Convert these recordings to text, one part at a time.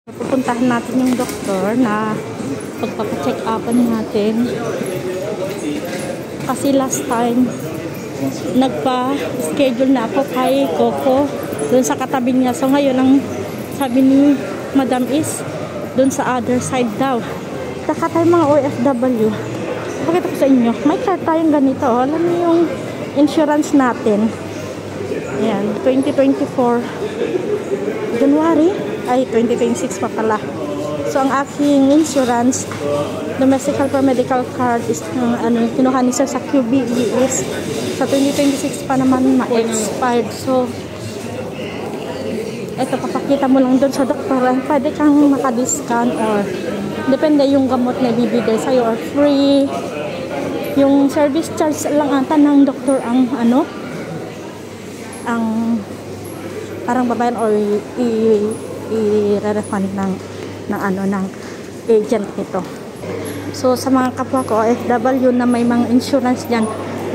Pupuntahan natin yung doktor na pagpapacheck upan natin. Kasi last time, nagpa-schedule na ako kay Coco dun sa katabi niya. So ngayon, ang sabi ni Madam is dun sa other side daw. Taka tayo mga OFW. Pakita ko sa inyo. May card tayong ganito. Alam niyo yung insurance natin. Ayan, 2024 January. Ay, 2026 pa pala. So, ang aking insurance, domestic helper medical card is, kinuha ni sir sa QBE is sa 2026 pa naman ma-expired. So, eto, papakita mo lang doon sa doktor. Pwede kang makadiscount or depende yung gamot na ibibigay sa'yo or free. Yung service charge lang ata ng doktor ang ang parang babayan or i-refund ng agent nito. So sa mga kapwa ko OFW na may mga insurance diyan,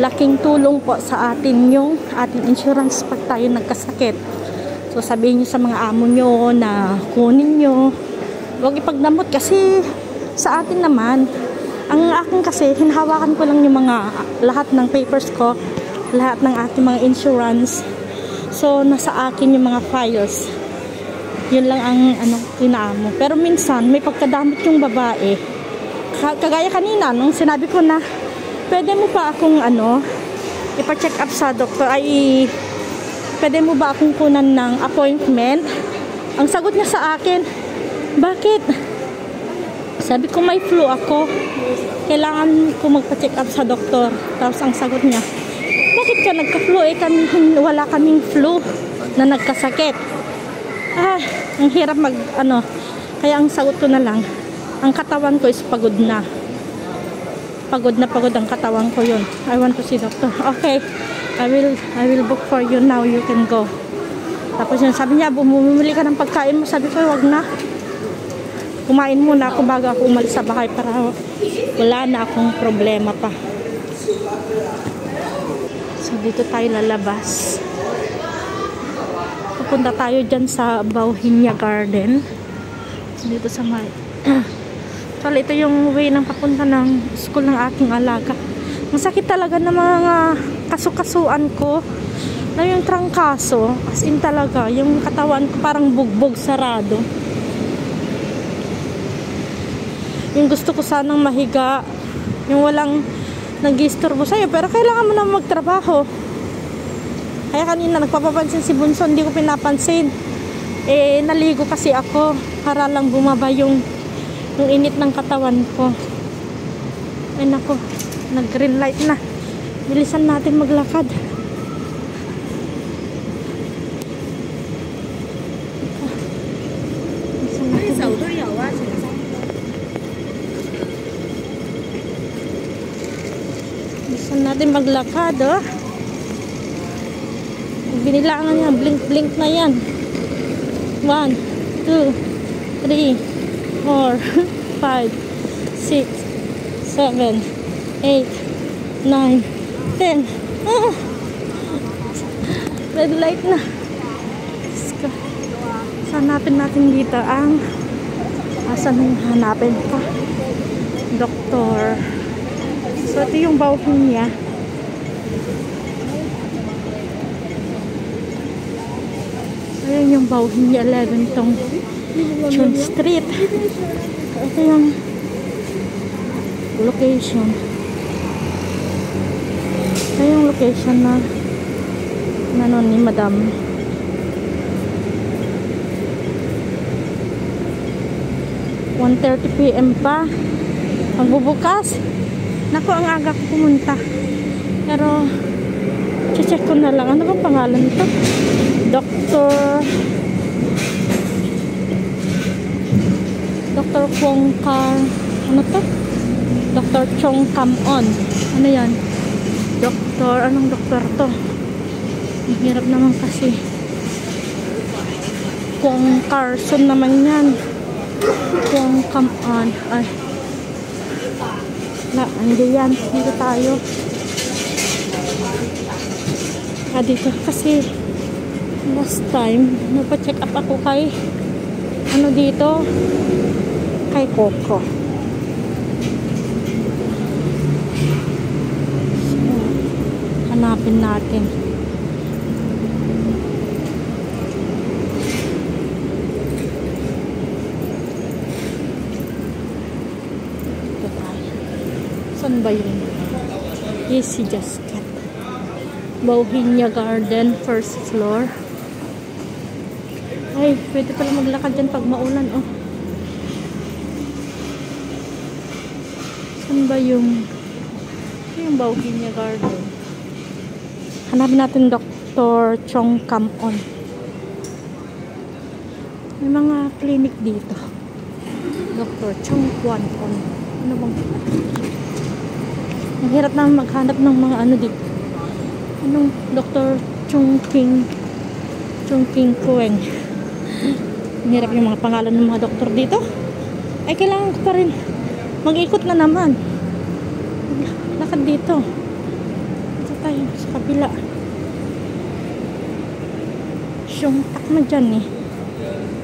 laking tulong po sa atin yung ating insurance pag tayo nagkasakit. So sabihin niyo sa mga amo nyo na kunin nyo, huwag ipagdamot kasi sa atin naman, ang akin kasi hinahawakan ko lang yung mga lahat ng papers ko, lahat ng ating mga insurance. So nasa akin yung mga files. Yun lang ang inaamo. Pero minsan may pagkadamot yung babae. Kagaya kanina nung sinabi ko na pwede mo pa akong ipa-check up sa doktor, ay pwede mo ba akong kunan ng appointment? Ang sagot niya sa akin, bakit? Sabi ko may flu ako. Kailangan ko magpa-check up sa doktor. Tapos ang sagot niya, bakit ka nagka-flu? Wala kaming flu na nagkasakit. Ang hirap kaya ang sagot ko na lang, ang katawan ko is pagod na pagod ang katawan ko. Yun, I want to see doctor. Okay, I will book for you now, you can go. Tapos yun, sabi niya, bumili ka ng pagkain mo. Sabi ko, wag na, kumain muna ako bago ako umalis sa bahay para wala na akong problema pa. So dito tayo lalabas. Pupunta tayo dyan sa Bauhinia Garden. Dito sa may so ito yung way ng papunta ng school ng aking alaga. Masakit talaga na mga kasukasuan ko na yung trangkaso, as in talaga yung katawan ko parang bugbog sarado. Yung gusto ko sanang mahiga, yung walang nag-istorbo sa'yo, pero kailangan mo na magtrabaho. Kaya kanina nagpapapansin si Bunso, hindi ko pinapansin. Naligo kasi ako para lang bumaba yung init ng katawan ko. Ay nako, nag-green light na. Bilisan natin maglakad. Bilisan natin maglakad, oh. Binilangan niya, blink na yan. 1, 2, 3, 4, 5, 6, 7, 8, 9, 10. Red light na. Hanapin natin dito ang asan yung hanapin pa doktor. So ito yung Bauhinia. Ayan yung Bauhinia 11 tong Chun Street. Ito yung location. Ito yung location na ni Madam. (1:30 PM) pa magbubukas. Naku, ang aga ko pumunta. Pero check ko na lang. Ano bang pangalan nito? Dr. Kwong Kar, ano to? Dr. Chong Kam-on. Ano yan? Anong doktor to? Ang hirap naman kasi. Kwong Carson naman yan. Kwong Kam-on. Ay. Hindi yan. Dito tayo. Dito kasi last time, nagpa-check up ako kay ano dito kay Coco. So, hanapin natin. Ito tayo. Saan ba yun? Easy Just Cat. Bohemia Garden, first floor. Ay, pwede pala maglakad dyan pag maulan, oh. Saan ba yung Bohemia Garden? Hanapin natin Dr. Chong Kam-on. May mga clinic dito. Dr. Chong Kwan-on. Ano bang? Ang hirap na maghanap ng mga ano dito. Anong Dr. Chung King Kueng. Ang hirap yung mga pangalan ng mga doktor dito. Ay, kailangan ko pa rin mag-ikot na naman. Lakad dito. Dito tayo sa kabila. Syungtak na dyan eh.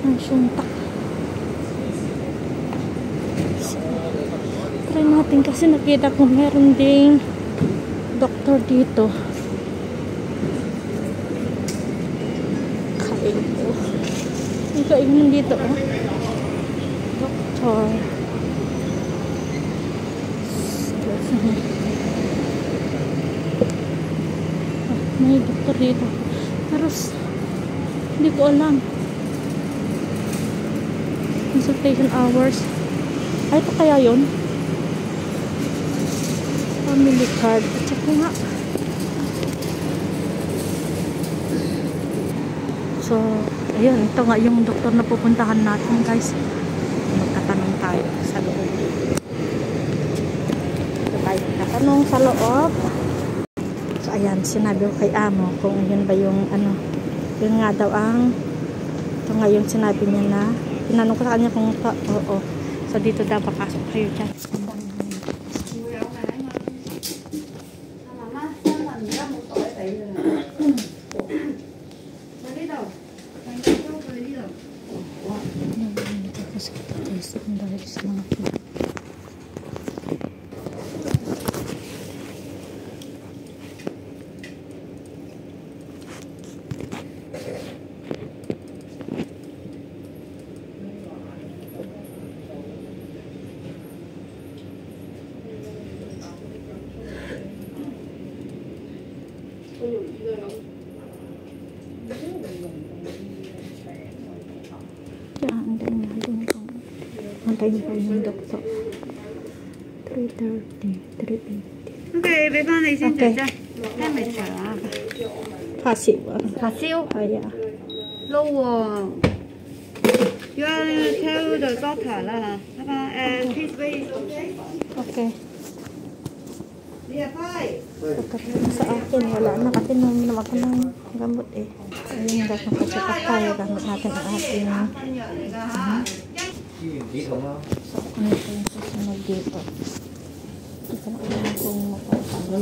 Ang syungtak. So, try natin kasi nakita ko meron ding doktor dito. Ang kainan dito, oh. Doktor. May doktor dito. Pero hindi ko alam. Consultation hours. Ay, ito kaya yun? Family card. Check ko nga. So, ayun, ito nga yung doktor na pupuntahan natin, guys. Magtatanong tayo sa loob. Ito tayo magtatanong sa loob. So, ayan, sinabi ko kay Amo kung yun ba yung ano, yun nga daw ang ito nga yung sinabi niya na tinanong ko sa kanya kung oo. So, dito daw papasok kayo dyan. Antayin ko yung doktor. 3:30, 3:80. Okay, 俾翻你先，姐姐。聽未長啊？發燒啊！發燒？係啊。撈喎。You tell the doctor 啦嚇。拜拜。Please wait. Okay. 你入去。Pagdating sa akin, wala na kasi naman ako ng gamot eh. Ayun, guys, magpa-check up tayo. Gamot natin ang ating so, ano ito yung susunod dito? Hindi ko na alam kung magpapagod.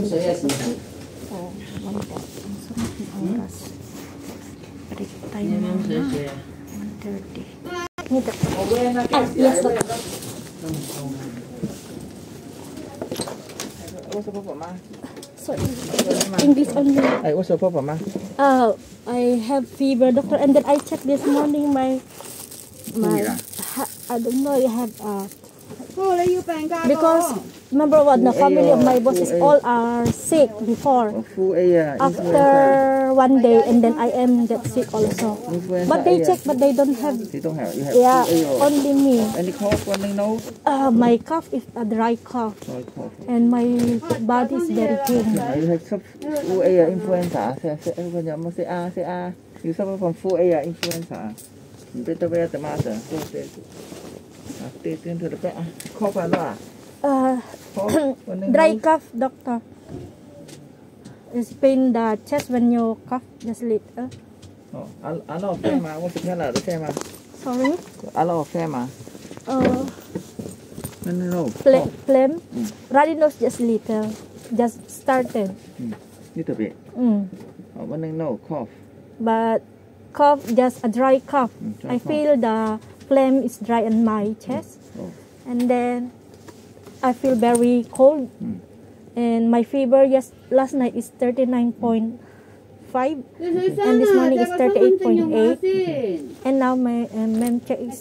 Oh, wala. Ang sarap ng angkas. Balik tayo na 1:30. Yes, doctor. What's the problem, ma? So, English only. Hey, what's the problem, ma? I have fever, doctor, and then I checked this morning my I don't know, I have because remember what the family of my boss is all are sick before. After one day, and then I am get sick also. But they check, but they don't have. They don't have. You have Yeah, only me. Any cough, running nose? My cough is a dry cough, and my body is very thin. Yeah, you have some flu A influenza. You suffer from flu A influenza. You better wear the mask. Stay into the back. Cough a lot. Dry cough, doctor. It's pain the chest when you cough just little. Oh, a lot of them. What's the color? The same. Sorry. A lot of them. No. Phlegm. Runny nose just little. Just started. Little bit. Running nose, cough. But cough, just a dry cough. Dry I cough. feel the phlegm is dry on my chest. Oh. And then I feel very cold. And my fever last night is 39.5. And this morning is 38.8. And now my check is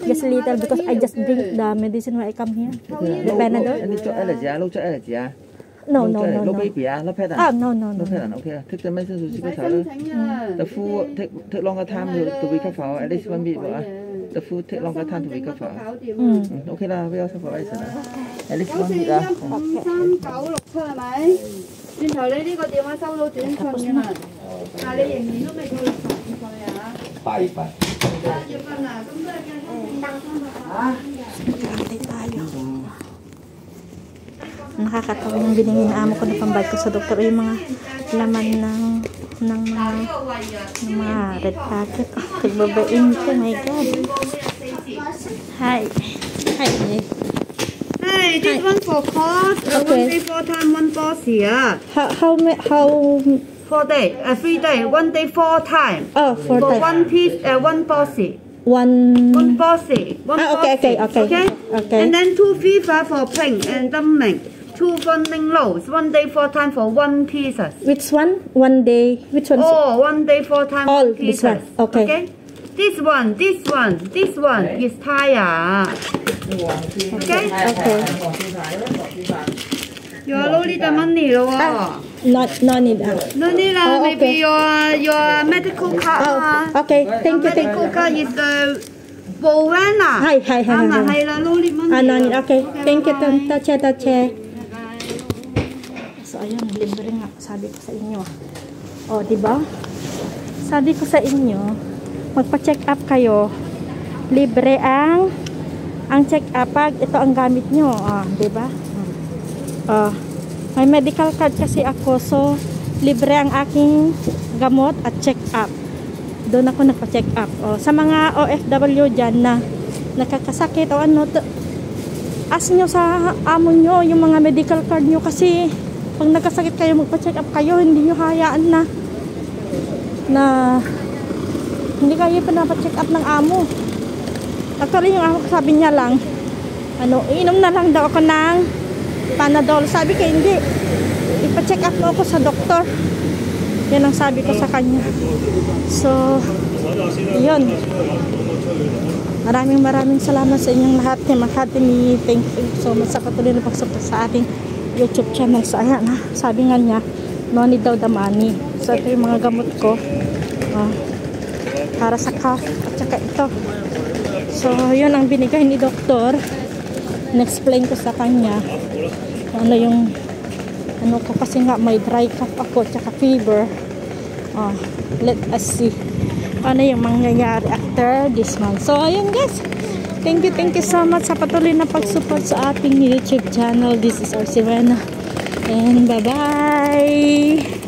just little because I just drink the medicine when I come here. The Panadol. Anh đi cho allergy à? Lúc cho allergy à? No. Lúc baby à? Lúc pet à? No. Lúc pet à? Okay. Take the medicine to see better. The food take longer time to recover. At least 1 week à? The food take longer time to recover. Okay là, bây giờ sẽ phải vậy nè. At least 1 week à? 53967係咪？轉頭你呢個電話收到短信㗎嘛？但係你仍然都未到65歲啊！8月份。8月份啊，咁都係嘅。Nakakatawa yung binigay na amo ko na pambayad ko sa doktor yung mga laman ng mga red packet. Nagbabain ko, my God. Hi. Hey, this one for cost. Okay. 1 day 4 time 1 bossy 啊。How 4 day, 3 day, 1 day 4 time. oh, for For time. 1 piece, 1 bossy. One 1 bossy. 1 okay. And then 2 fever for pink and dumpling. 2 funding loaves. 1 day 4 time for 1 pieces. which one? One day. Which one? Oh, 1 day 4 time All 1 this pieces. one. Okay. This one is Thai. Okay? Okay. You are loading the money, no? No need. No need, Oh, maybe okay. your medical card. Oh, okay. Thank you. Medical card is bộ ván à? Hi. Hay là loading money. No need. Okay. Thank you. Tache. So, ayun, libre nga. Sabi ko sa inyo. O, diba? Sabi ko sa inyo, magpa-check up kayo. Libre ang check up pag ito ang gamit nyo. Diba? May medical card kasi ako. So, libre ang aking gamot at check up. Doon ako nagpa-check up. Sa mga OFW dyan na nakakasakit o ano, ask nyo sa amo nyo yung mga medical card nyo kasi pag nagkasakit kayo, magpa-check up kayo, hindi nyo hayaan na hindi kayo pinapacheck up ng amo. Actually, yung amo sabi niya lang, inom na lang daw ako ng Panadol. Sabi ko, hindi. Ipa-check up mo ako sa doktor. Yan ang sabi ko sa kanya. So, yun. Maraming salamat sa inyong lahat. Thank you so much sa patuloy na pagsuporta sa ating YouTube channel. So, ayan ha. Sabi nga niya, no need daw the money. So, ito yung mga gamot ko. Para sa cough at saka ito. So, yun ang binigay ni doktor. In-explain ko sa kanya ano yung ko kasi nga may dry cough ako tsaka fever. Let us see ano yung mangyayari after this month. So, ayun guys. Thank you so much sa patuloy na pag-support sa ating YouTube channel. This is Arcivena. And bye-bye!